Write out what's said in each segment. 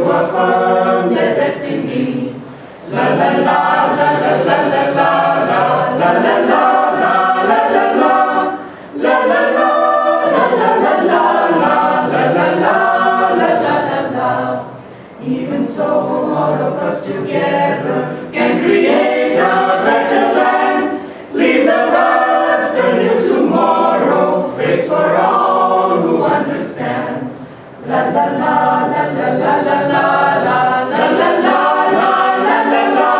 to affirm their destiny. La la la la la la la la la la la la la la la la la la la. Even so, all of us together can create a better land. Leave the past, a new tomorrow waits for all who understand. La la la la la la la la la la la la la la.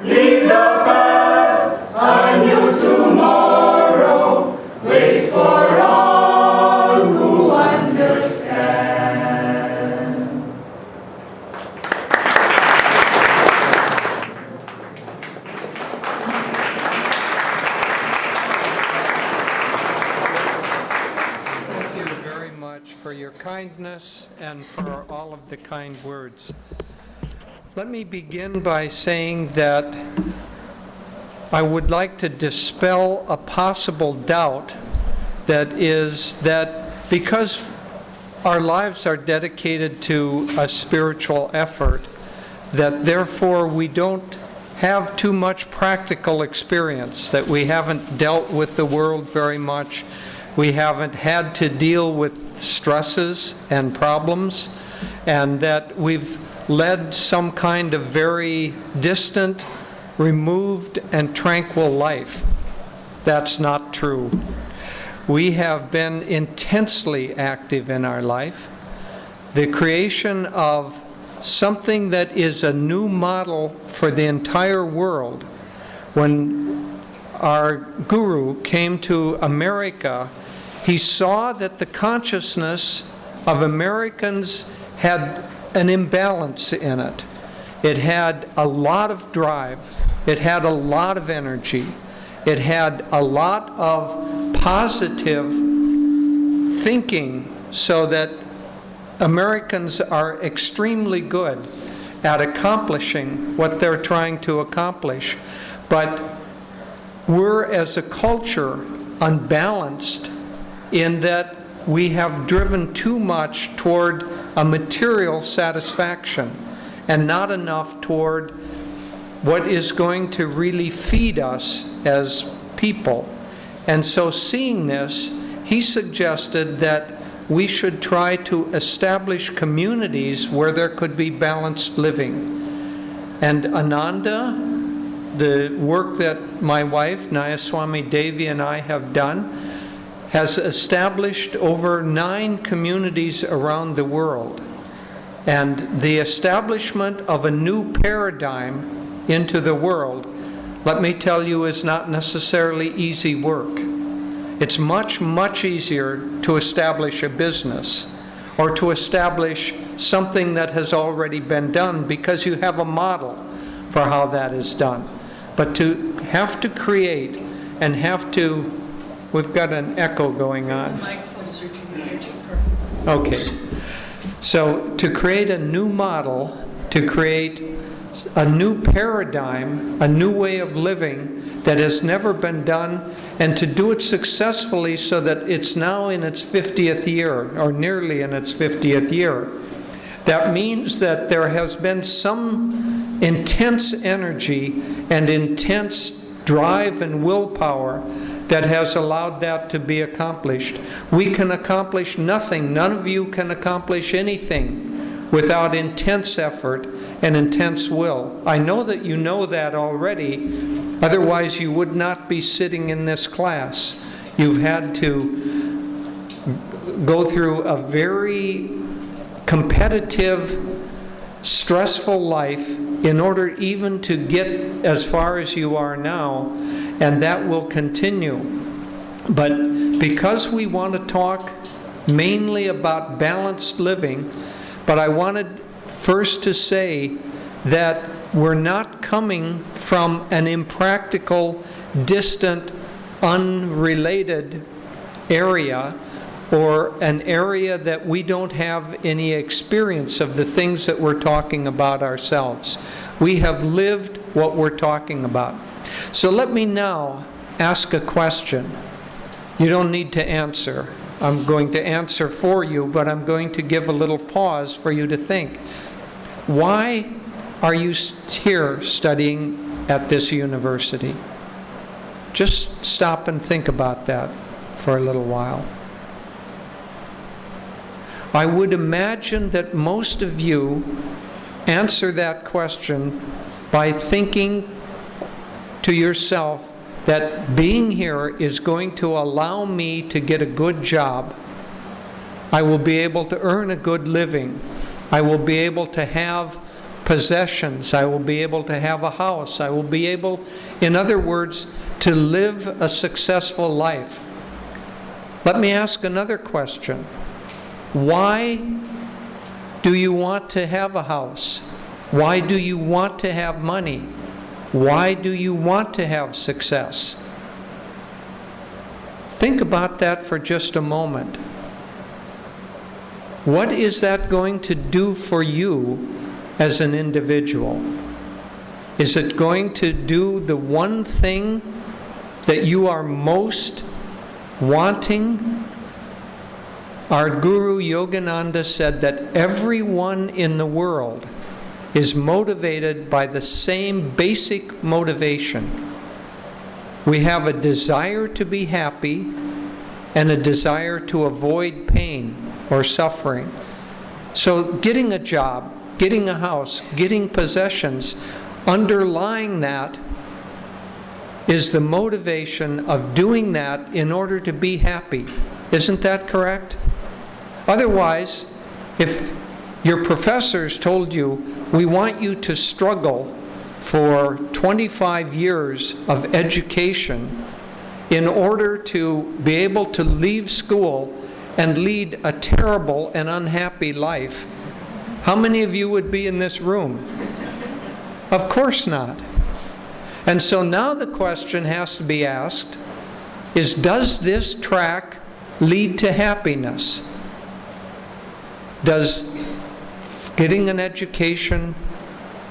Leave the past, a new tomorrow waits for all who understand. For your kindness and for all of the kind words. Let me begin by saying that I would like to dispel a possible doubt that is that because our lives are dedicated to a spiritual effort, that therefore we don't have too much practical experience, that we haven't dealt with the world very much, we haven't had to deal with stresses and problems, and that we've led some kind of very distant, removed, and tranquil life. That's not true. We have been intensely active in our life. The creation of something that is a new model for the entire world. When our guru came to America, he saw that the consciousness of Americans had an imbalance in it. It had a lot of drive. It had a lot of energy. It had a lot of positive thinking, so that Americans are extremely good at accomplishing what they're trying to accomplish. But we're, as a culture, unbalanced in that we have driven too much toward a material satisfaction and not enough toward what is going to really feed us as people. And so, seeing this, he suggested that we should try to establish communities where there could be balanced living. And Ananda, the work that my wife, Nayaswami Devi, and I have done, has established over 9 communities around the world. And the establishment of a new paradigm into the world, let me tell you, is not necessarily easy work. It's much, much easier to establish a business or to establish something that has already been done, because you have a model for how that is done. But to have to create and have to, we've got an echo going on. Okay. So to create a new model, to create a new paradigm, a new way of living that has never been done, and to do it successfully so that it's now in its 50th year, or nearly in its 50th year. That means that there has been some intense energy and intense drive and willpower that has allowed that to be accomplished. We can accomplish nothing. None of you can accomplish anything without intense effort and intense will. I know that you know that already. Otherwise, you would not be sitting in this class. You've had to go through a very competitive, stressful life in order even to get as far as you are now, and that will continue. But because we want to talk mainly about balanced living, but I wanted first to say that we're not coming from an impractical, distant, unrelated area, or an area that we don't have any experience of the things that we're talking about ourselves. We have lived what we're talking about. So let me now ask a question. You don't need to answer. I'm going to answer for you, but I'm going to give a little pause for you to think. Why are you here studying at this university? Just stop and think about that for a little while. I would imagine that most of you answer that question by thinking to yourself that being here is going to allow me to get a good job. I will be able to earn a good living. I will be able to have possessions. I will be able to have a house. I will be able, in other words, to live a successful life. Let me ask another question. Why do you want to have a house? Why do you want to have money? Why do you want to have success? Think about that for just a moment. What is that going to do for you as an individual? Is it going to do the one thing that you are most wanting? Our Guru Yogananda said that everyone in the world is motivated by the same basic motivation. We have a desire to be happy and a desire to avoid pain or suffering. So getting a job, getting a house, getting possessions, underlying that is the motivation of doing that in order to be happy. Isn't that correct? Otherwise, if your professors told you, we want you to struggle for 25 years of education in order to be able to leave school and lead a terrible and unhappy life, how many of you would be in this room? Of course not. And so now the question has to be asked is, does this track lead to happiness? Does getting an education,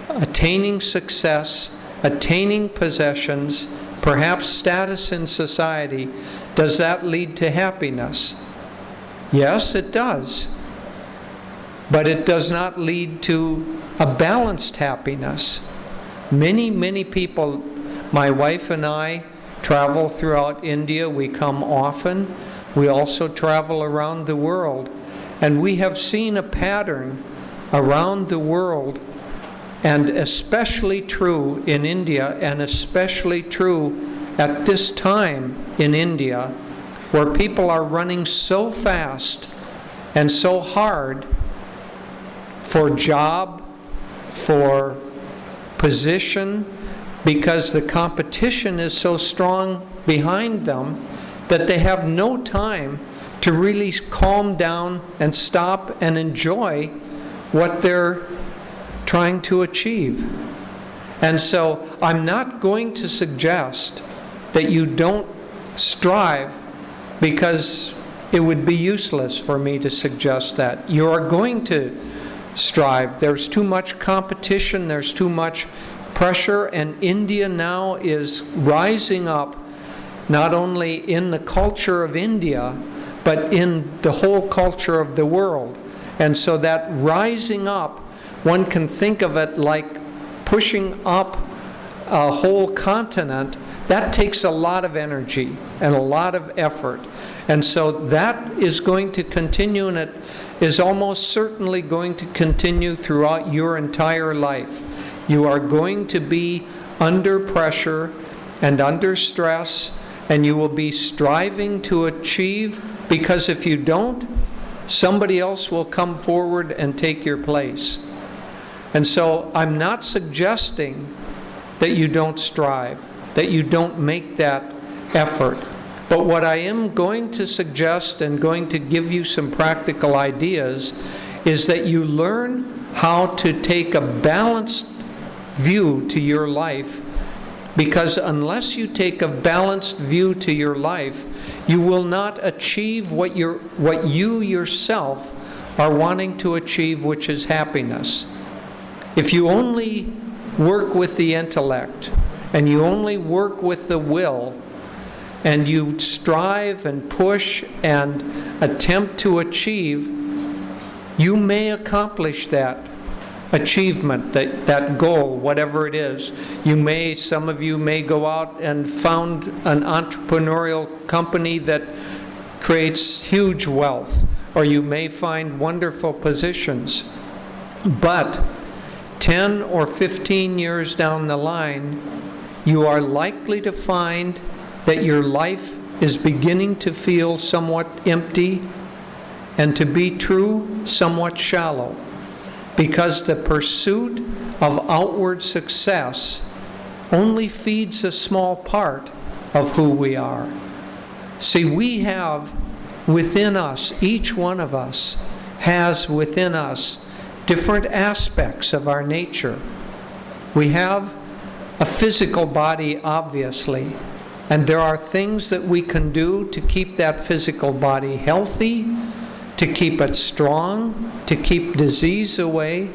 attaining success, attaining possessions, perhaps status in society, does that lead to happiness? Yes, it does. But it does not lead to a balanced happiness. Many, many people, my wife and I, travel throughout India. We come often. We also travel around the world. And we have seen a pattern around the world, and especially true in India, and especially true at this time in India, where people are running so fast and so hard for job, for position, because the competition is so strong behind them that they have no time to really calm down and stop and enjoy what they're trying to achieve. And so I'm not going to suggest that you don't strive, because it would be useless for me to suggest that. You are going to strive. There's too much competition, there's too much pressure, and India now is rising up, not only in the culture of India, but in the whole culture of the world. And so that rising up, one can think of it like pushing up a whole continent. That takes a lot of energy and a lot of effort. And so that is going to continue, and it is almost certainly going to continue throughout your entire life. You are going to be under pressure and under stress, and you will be striving to achieve, because if you don't, somebody else will come forward and take your place. And so I'm not suggesting that you don't strive, that you don't make that effort. But what I am going to suggest and going to give you some practical ideas is that you learn how to take a balanced view to your life, because unless you take a balanced view to your life, you will not achieve what you yourself are wanting to achieve, which is happiness. If you only work with the intellect, and you only work with the will, and you strive and push and attempt to achieve, you may accomplish that. achievement, that goal, whatever it is. Some of you may go out and found an entrepreneurial company that creates huge wealth, or you may find wonderful positions. But 10 or 15 years down the line, you are likely to find that your life is beginning to feel somewhat empty, and to be true, somewhat shallow, because the pursuit of outward success only feeds a small part of who we are. See, we have within us, each one of us has within us different aspects of our nature. We have a physical body, obviously, and there are things that we can do to keep that physical body healthy, to keep it strong, to keep disease away.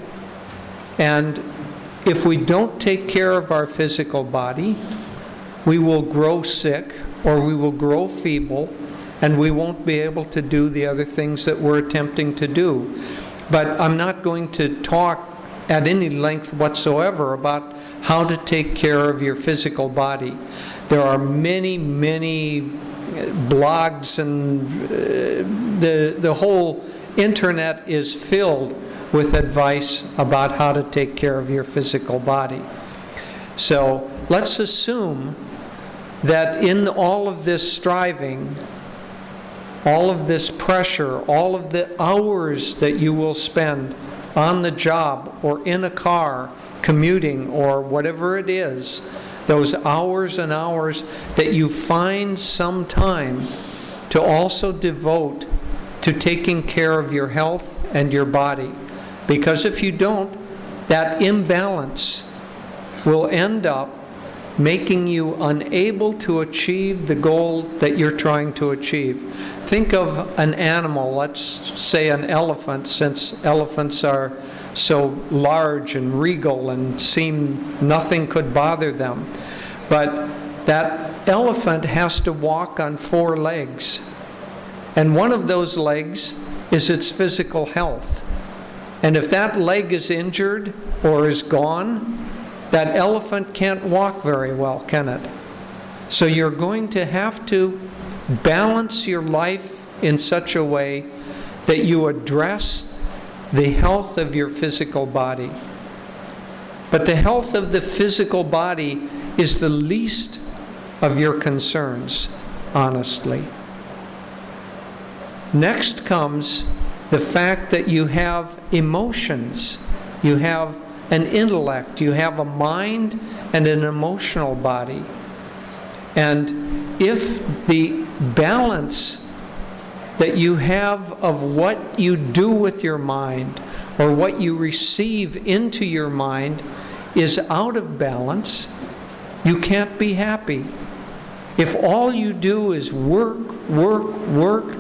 And if we don't take care of our physical body, we will grow sick, or we will grow feeble, and we won't be able to do the other things that we're attempting to do. But I'm not going to talk at any length whatsoever about how to take care of your physical body. There are many, many blogs, and the whole internet is filled with advice about how to take care of your physical body. So let's assume that in all of this striving, all of this pressure, all of the hours that you will spend on the job or in a car, commuting or whatever it is, those hours and hours, that you find some time to also devote to taking care of your health and your body. Because if you don't, that imbalance will end up making you unable to achieve the goal that you're trying to achieve. Think of an animal, let's say an elephant, since elephants are so large and regal and seem nothing could bother them. But that elephant has to walk on 4 legs. And one of those legs is its physical health. And if that leg is injured or is gone, that elephant can't walk very well, can it? So you're going to have to balance your life in such a way that you address the health of your physical body. But the health of the physical body is the least of your concerns, honestly. Next comes the fact that you have emotions, you have an intellect, you have a mind and an emotional body. And if the balance that you have of what you do with your mind or what you receive into your mind is out of balance, you can't be happy. If all you do is work, work, work,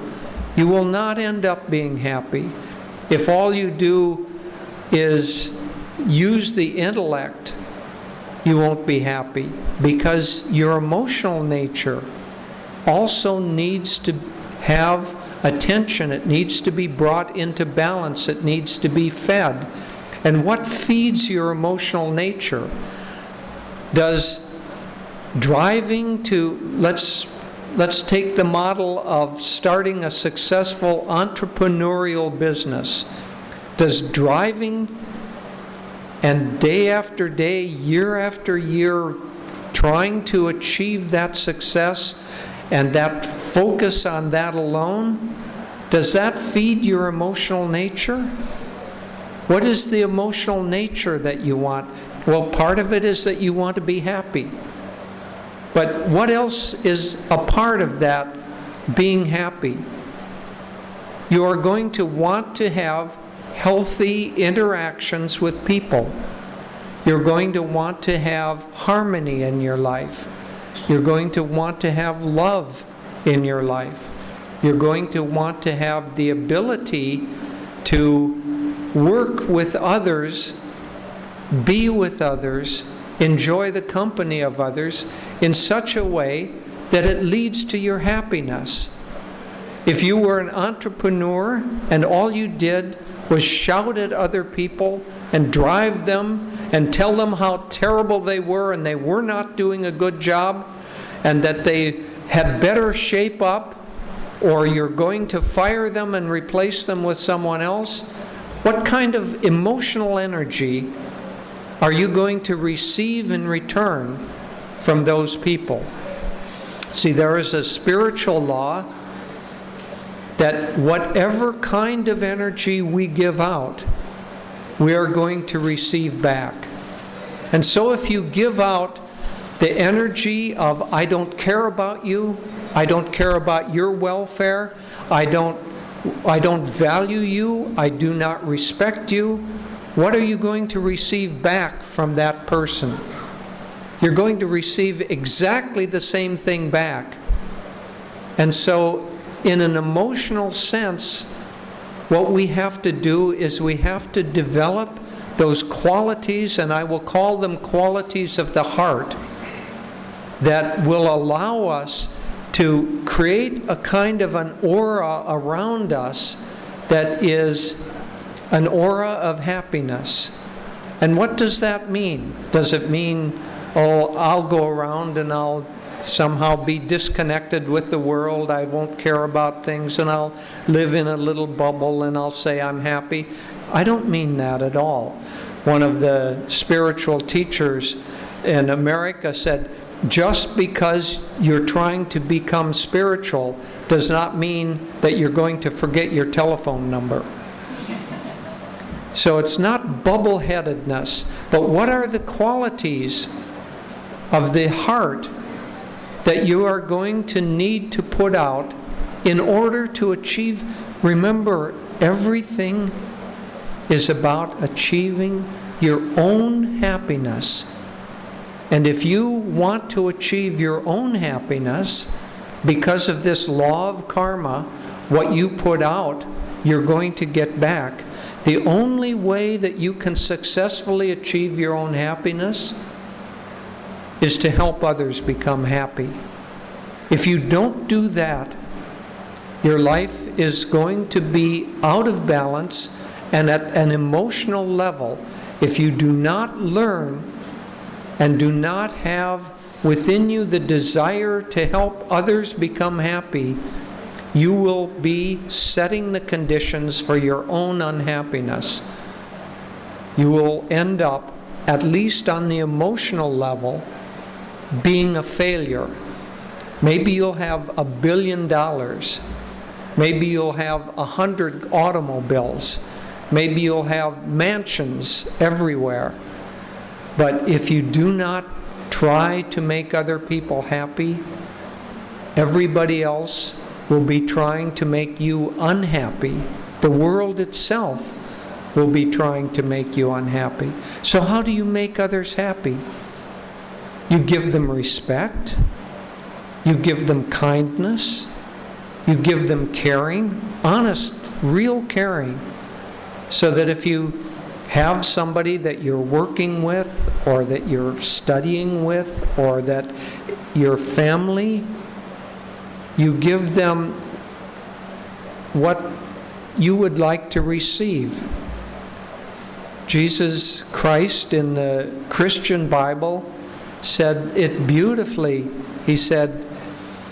you will not end up being happy. If all you do is use the intellect, you won't be happy, because your emotional nature also needs to have attention. It needs to be brought into balance. It needs to be fed. And what feeds your emotional nature? Does driving to, let's take the model of starting a successful entrepreneurial business. Does driving and day after day, year after year, trying to achieve that success and that focus on that alone, does that feed your emotional nature? What is the emotional nature that you want? Well, part of it is that you want to be happy. But what else is a part of that being happy? You are going to want to have healthy interactions with people. You're going to want to have harmony in your life. You're going to want to have love in your life. You're going to want to have the ability to work with others, be with others, enjoy the company of others in such a way that it leads to your happiness. If you were an entrepreneur and all you did was shout at other people and drive them and tell them how terrible they were and they were not doing a good job and that they had better shape up, or you're going to fire them and replace them with someone else? What kind of emotional energy are you going to receive in return from those people? See, there is a spiritual law that whatever kind of energy we give out, we are going to receive back. And so if you give out the energy of, I don't care about you, I don't care about your welfare, I don't value you, I do not respect you, what are you going to receive back from that person? You're going to receive exactly the same thing back. And so, in an emotional sense, what we have to do is we have to develop those qualities, and I will call them qualities of the heart, that will allow us to create a kind of an aura around us that is an aura of happiness. And what does that mean? Does it mean, oh, I'll go around and I'll somehow be disconnected with the world, I won't care about things, and I'll live in a little bubble and I'll say I'm happy? I don't mean that at all. One of the spiritual teachers in America said, just because you're trying to become spiritual does not mean that you're going to forget your telephone number. So it's not bubble-headedness, but what are the qualities of the heart that you are going to need to put out in order to achieve? Remember, everything is about achieving your own happiness. And if you want to achieve your own happiness, because of this law of karma, what you put out, you're going to get back. The only way that you can successfully achieve your own happiness is to help others become happy. If you don't do that, your life is going to be out of balance, and at an emotional level, if you do not learn and do not have within you the desire to help others become happy, you will be setting the conditions for your own unhappiness. You will end up, at least on the emotional level, being a failure. Maybe you'll have $1 billion. Maybe you'll have 100 automobiles. Maybe you'll have mansions everywhere. But if you do not try to make other people happy, everybody else will be trying to make you unhappy. The world itself will be trying to make you unhappy. So how do you make others happy? You give them respect. You give them kindness. You give them caring, honest, real caring. So that if you have somebody that you're working with, or that you're studying with, or that your family, you give them what you would like to receive. Jesus Christ in the Christian Bible said it beautifully. He said,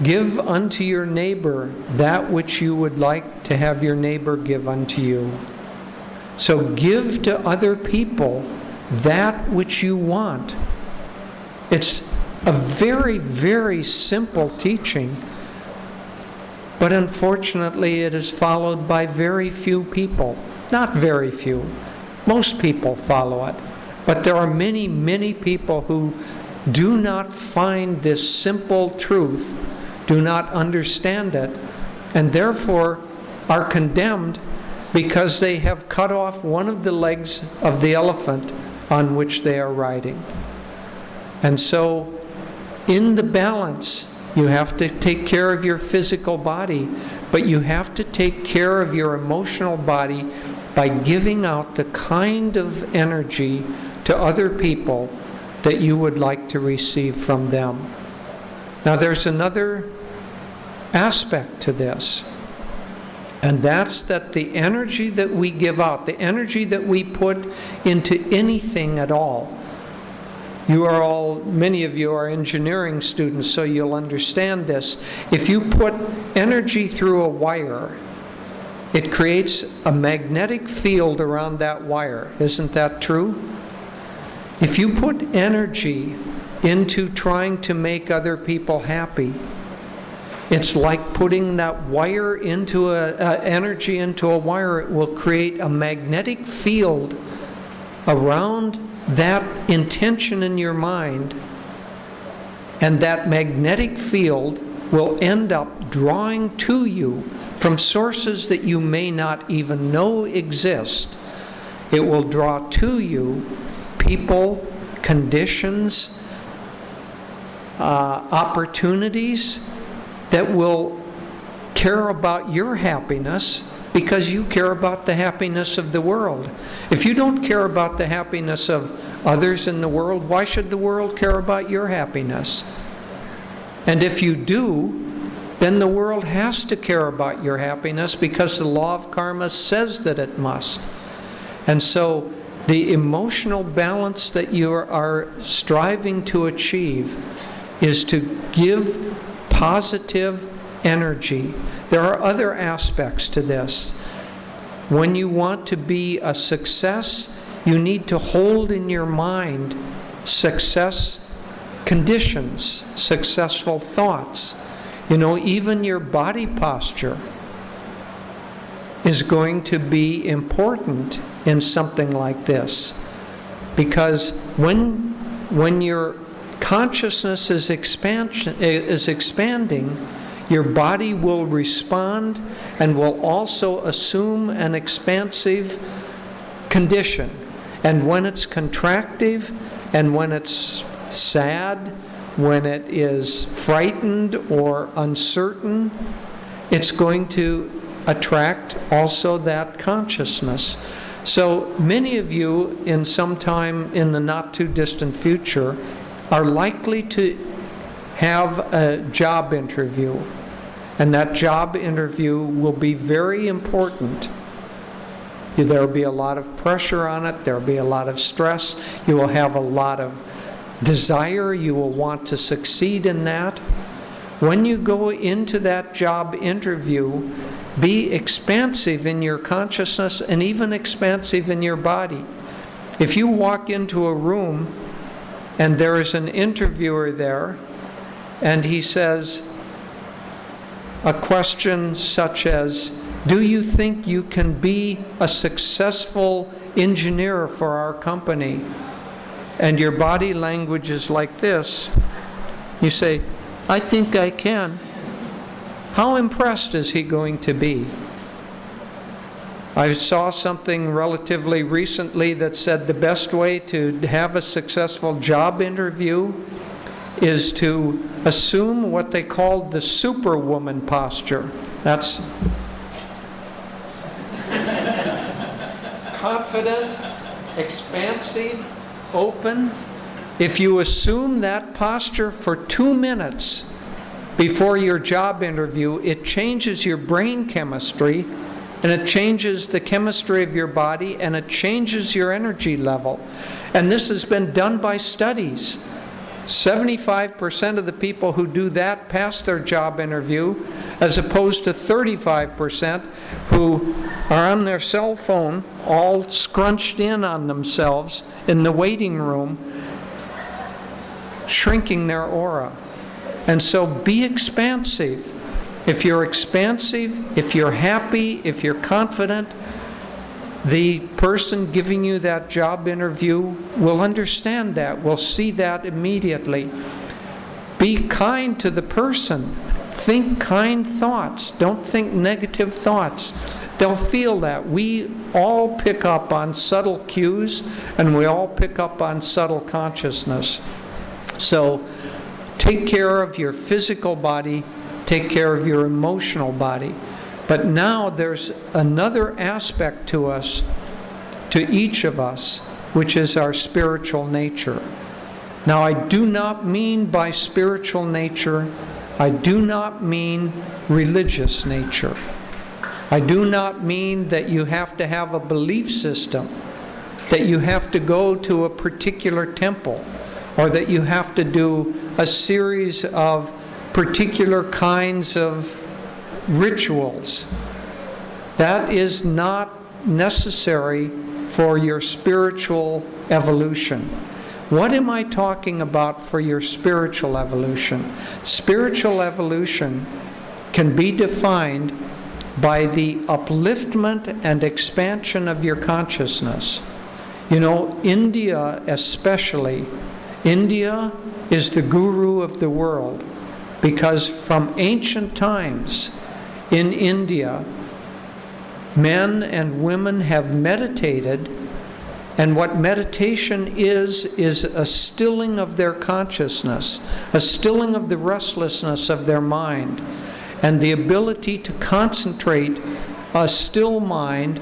"Give unto your neighbor that which you would like to have your neighbor give unto you." So give to other people that which you want. It's a very, very simple teaching, but unfortunately it is followed by very few people. Not very few. Most people follow it. But there are many, many people who do not find this simple truth, do not understand it, and therefore are condemned because they have cut off one of the legs of the elephant on which they are riding. And so, in the balance, you have to take care of your physical body, but you have to take care of your emotional body by giving out the kind of energy to other people that you would like to receive from them. Now, there's another aspect to this. And that's that the energy that we give out, the energy that we put into anything at all. Many of you are engineering students, so you'll understand this. If you put energy through a wire, it creates a magnetic field around that wire. Isn't that true? If you put energy into trying to make other people happy, it's like putting that wire into energy into a wire. It will create a magnetic field around that intention in your mind, and that magnetic field will end up drawing to you from sources that you may not even know exist. It will draw to you people, conditions, opportunities that will care about your happiness because you care about the happiness of the world. If you don't care about the happiness of others in the world, why should the world care about your happiness? And if you do, then the world has to care about your happiness because the law of karma says that it must. And so the emotional balance that you are striving to achieve is to give positive energy. There are other aspects to this. When you want to be a success, you need to hold in your mind success conditions, successful thoughts. Even your body posture is going to be important in something like this. Because when your consciousness is expanding, your body will respond and will also assume an expansive condition. And when it's contractive, and when it's sad, when it is frightened or uncertain, it's going to attract also that consciousness. So many of you, in some time in the not too distant future, are likely to have a job interview. And that job interview will be very important. There will be a lot of pressure on it. There will be a lot of stress. You will have a lot of desire. You will want to succeed in that. When you go into that job interview, be expansive in your consciousness and even expansive in your body. If you walk into a room and there is an interviewer there, and he says a question such as, "Do you think you can be a successful engineer for our company?" And your body language is like this. You say, "I think I can." How impressed is he going to be? I saw something relatively recently that said the best way to have a successful job interview is to assume what they called the Superwoman Posture. That's confident, expansive, open. If you assume that posture for 2 minutes before your job interview, it changes your brain chemistry, and it changes the chemistry of your body, and it changes your energy level. And this has been done by studies. 75% of the people who do that pass their job interview, as opposed to 35% who are on their cell phone, all scrunched in on themselves in the waiting room, shrinking their aura. And so be expansive. If you're expansive, if you're happy, if you're confident, the person giving you that job interview will understand that, will see that immediately. Be kind to the person. Think kind thoughts. Don't think negative thoughts. They'll feel that. We all pick up on subtle cues, and we all pick up on subtle consciousness. So take care of your physical body, take care of your emotional body. But now there's another aspect to us, to each of us, which is our spiritual nature. Now, I do not mean by spiritual nature, I do not mean religious nature. I do not mean that you have to have a belief system, that you have to go to a particular temple, or that you have to do a series of particular kinds of rituals. That is not necessary for your spiritual evolution. What am I talking about for your spiritual evolution? Spiritual evolution can be defined by the upliftment and expansion of your consciousness. You know, India especially, India is the guru of the world, because from ancient times in India, men and women have meditated, and what meditation is a stilling of their consciousness, a stilling of the restlessness of their mind, and the ability to concentrate a still mind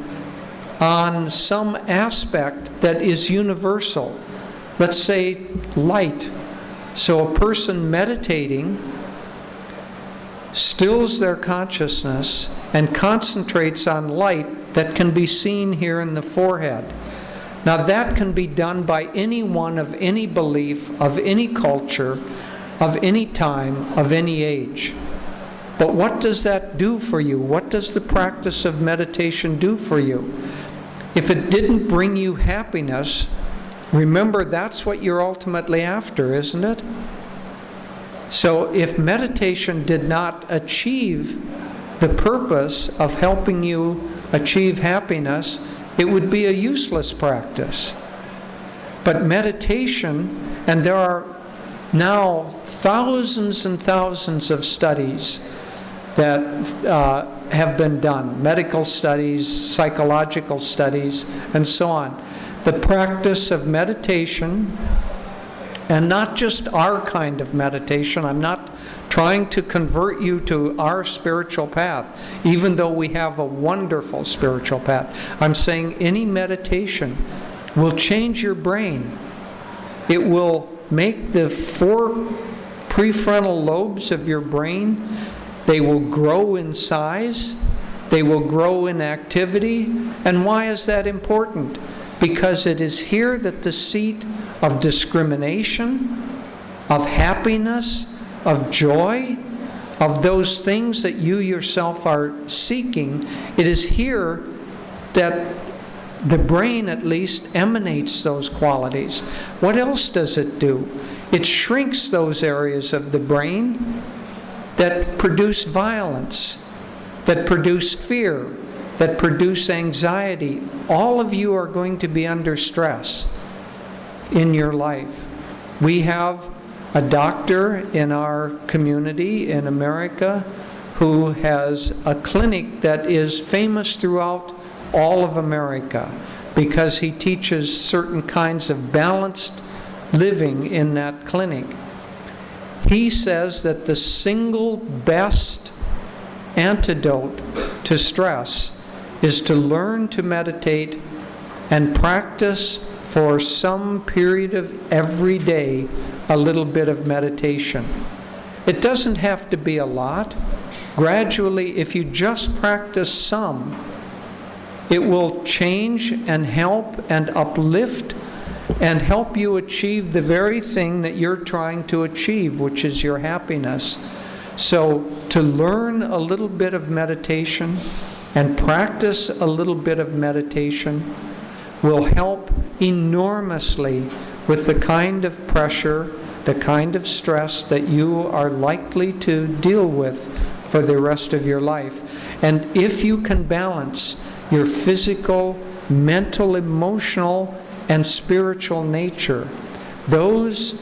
on some aspect that is universal. Let's say light. So a person meditating stills their consciousness and concentrates on light that can be seen here in the forehead. Now that can be done by anyone of any belief, of any culture, of any time, of any age. But what does that do for you? What does the practice of meditation do for you? If it didn't bring you happiness, remember that's what you're ultimately after, isn't it? So if meditation did not achieve the purpose of helping you achieve happiness, it would be a useless practice. But meditation, and there are now thousands and thousands of studies that have been done, medical studies, psychological studies, and so on. The practice of meditation, and not just our kind of meditation. I'm not trying to convert you to our spiritual path, even though we have a wonderful spiritual path. I'm saying any meditation will change your brain. It will make the 4 prefrontal lobes of your brain, they will grow in size, they will grow in activity. And why is that important? Because it is here that the seat of discrimination, of happiness, of joy, of those things that you yourself are seeking, it is here that the brain at least emanates those qualities. What else does it do? It shrinks those areas of the brain that produce violence, that produce fear, that produce anxiety. All of you are going to be under stress in your life. We have a doctor in our community in America who has a clinic that is famous throughout all of America because he teaches certain kinds of balanced living in that clinic. He says that the single best antidote to stress is to learn to meditate and practice for some period of every day a little bit of meditation. It doesn't have to be a lot. Gradually, if you just practice some, it will change and help and uplift and help you achieve the very thing that you're trying to achieve, which is your happiness. So to learn a little bit of meditation and practice a little bit of meditation will help enormously with the kind of pressure, the kind of stress that you are likely to deal with for the rest of your life. And if you can balance your physical, mental, emotional, and spiritual nature, those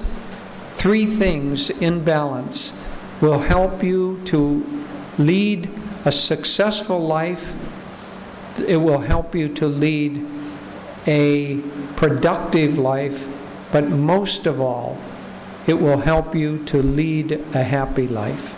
3 things in balance will help you to lead a successful life. It will help you to lead a productive life, but most of all, it will help you to lead a happy life.